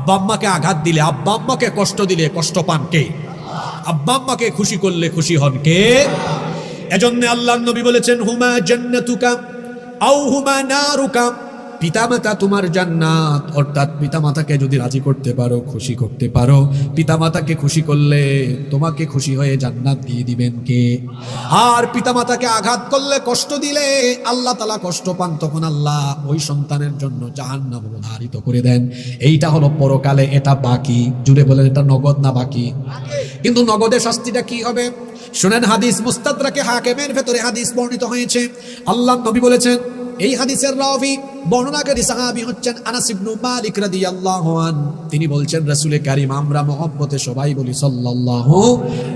আব্বা আম্মাকে আঘাত দিলে, আব্বা আম্মাকে কষ্ট দিলে কষ্ট পান কে? আব্বা আম্মাকে খুশি করলে খুশি হন কে? এজন্য আল্লাহর নবী বলেছেন, হুমা জান্নাতুকা আও হুমা নারুকা, পিতামাতা তোমার জান্নাত। অর্থাৎ পিতামাতাকে যদি রাজি করতে পারো, খুশি করতে পারো, পিতামাতাকে খুশি করলে তোমাকে খুশি হয়ে জান্নাত দিয়ে দিবেন কে? আর পিতামাতাকে আঘাত করলে, কষ্ট দিলে আল্লাহ তাআলা কষ্ট পান, তখন আল্লাহ ওই সন্তানের জন্য জাহান্নাম অবধারিত করে দেন। এইটা হলো পরকালে, এটা বাকি। জুড়ে বলেন, এটা নগদ না বাকি? কিন্তু নগদের শাস্তিটা কি হবে শুনেন। হাদিস মুস্তাদরাকে হাকিমের ভেতরে হাদিস বর্ণিত হয়েছে। আল্লাহর নবী বলেছেন, এই হাদিসের রাবি বর্ণনাকারী সাহাবী হচ্ছেন আনাস ইবনে মালিক রাদিয়াল্লাহু আনহু। তিনি বলছেন, রাসূল কারীম আমরা মহব্বতে সবাই বলি সাল্লাল্লাহু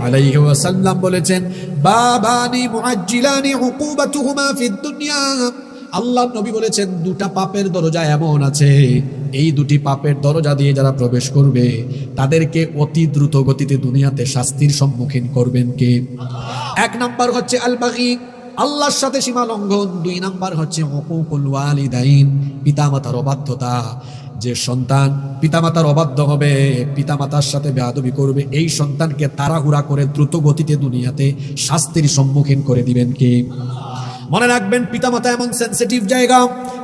আলাইহি ওয়াসাল্লাম বলেছেন, বাবানি মুআজ্জিলানি উকুবাতুহুমা ফিদ দুনিয়া। আল্লাহর নবী বলেছেন, দুটা পাপের দরজা এমন আছে, এই দুটি পাপের দরজা দিয়ে যারা প্রবেশ করবে তাদেরকে অতি দ্রুত গতিতে দুনিয়াতে শাস্তির সম্মুখীন করবেন কে? এক নাম্বার হচ্ছে আল বাগী, আল্লাহর সাথে সীমা লঙ্ঘন। দুই নাম্বার হচ্ছে হুকুকুল ওয়ালিদাইন, পিতামাতার অবাধ্যতা। যে সন্তান পিতামাতার অবাধ্য হবে, পিতামাতার সাথে বেয়াদবি করবে, এই সন্তানকে তাড়াহুড়া করে দ্রুত গতিতে দুনিয়াতে শাস্তির সম্মুখীন করে দিবেন কে? মনে রাখবেন, পিতামাতা এমন সেনসিটিভ জায়গা।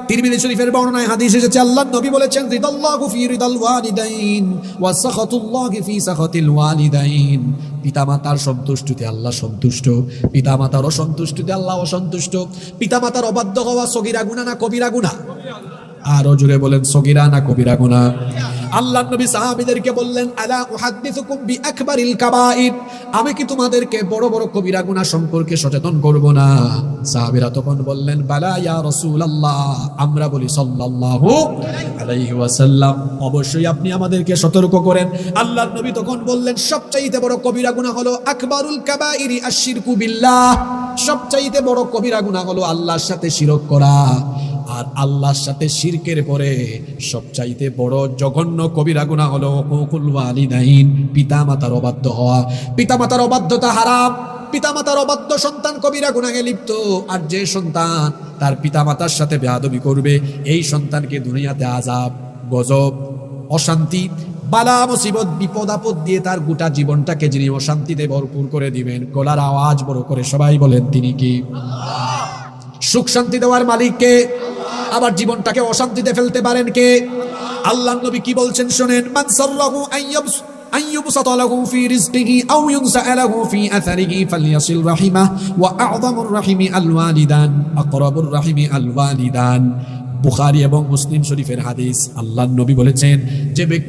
তিরমিজি শরীফের বর্ণনায় হাদিস এসেছে, আল্লাহর নবী বলেছেন, রিদাল্লাহু ফি রিদাল ওয়ালিদাইন ওয়া সাখাতুল্লাহি ফি সাখাতিল ওয়ালিদাইন। পিতামাতার সন্তুষ্টিতে আল্লাহ সন্তুষ্ট, পিতামাতার অসন্তুষ্টিতে আল্লাহ অসন্তুষ্ট। পিতামাতার অবাধ্য হওয়া সগীরা গুনাহ না কবিরা গুনাহ? আরো জোরে বলেন, সগীরা না কবিরা গুনাহ? আল্লাহর নবী সাহাবীদেরকে বললেন, আলা উহাদ্দিসুকুম বিআকবারিল কাবাইর, আমি কি তোমাদেরকে বড় বড় কবিরা গুনাহ সম্পর্কে সচেতন করব না? সাহাবীরা তখন বললেন, বালা ইয়া রাসূলুল্লাহ, আমরা বলি সাল্লাল্লাহু আলাইহি ওয়াসাল্লাম, অবশ্যই আপনি আমাদেরকে সতর্ক করেন। আল্লাহর নবী তখন বললেন, সবচাইতে বড় কবিরা গুনাহ হলো আকবারুল কাবাইরি আশশিরকু বিল্লাহ, সবচাইতে বড় কবিরা গুনাহ হলো আল্লাহর সাথে শিরক করা। আর আল্লাহর সাথে শিরকের পরে সবচাইতে বড় জঘন্য কবিরা গুনাহ হলো হুকুকুল ওয়ালিদাইন, পিতামাতার অবাধ্য হওয়া। পিতামাতার অবাধ্যতা হারাম। পিতামাতার অবাধ্য সন্তান কবিরা গুনাহে লিপ্ত। আর যে সন্তান তার পিতামাতার সাথে বেয়াদবি করবে, এই সন্তানকে দুনিয়াতে আযাব, গজব, অশান্তি, বালা মুসিবত, বিপদ আপদ দিয়ে তার গোটা জীবনটাকে যিনি অশান্তিতে ভরপুর করে দিবেন, গলার আওয়াজ বড় করে সবাই বলেন, তিনি কি? সুখ শান্তি দেওয়ার মালিক কে? আবার জীবনটাকে অশান্তিতে ফেলতে পারেন কে? আল্লাহর নবী কি বলছেন শোনেন, মান সাররাহু আইয়ুবসাতা লাহু ফি রিজকিহি আও ইউনসা লাহু ফি আথারিহি ফালইয়াসিল রাহিমাহ ওয়া আ'যামুর রাহিমি আল ওয়ালিদান আকরাবুর রাহিমি আল ওয়ালিদান। বুখারী এবং মুসলিম শরীফের হাদিস। আল্লাহর নবী বলেছেন, যে ব্যক্তি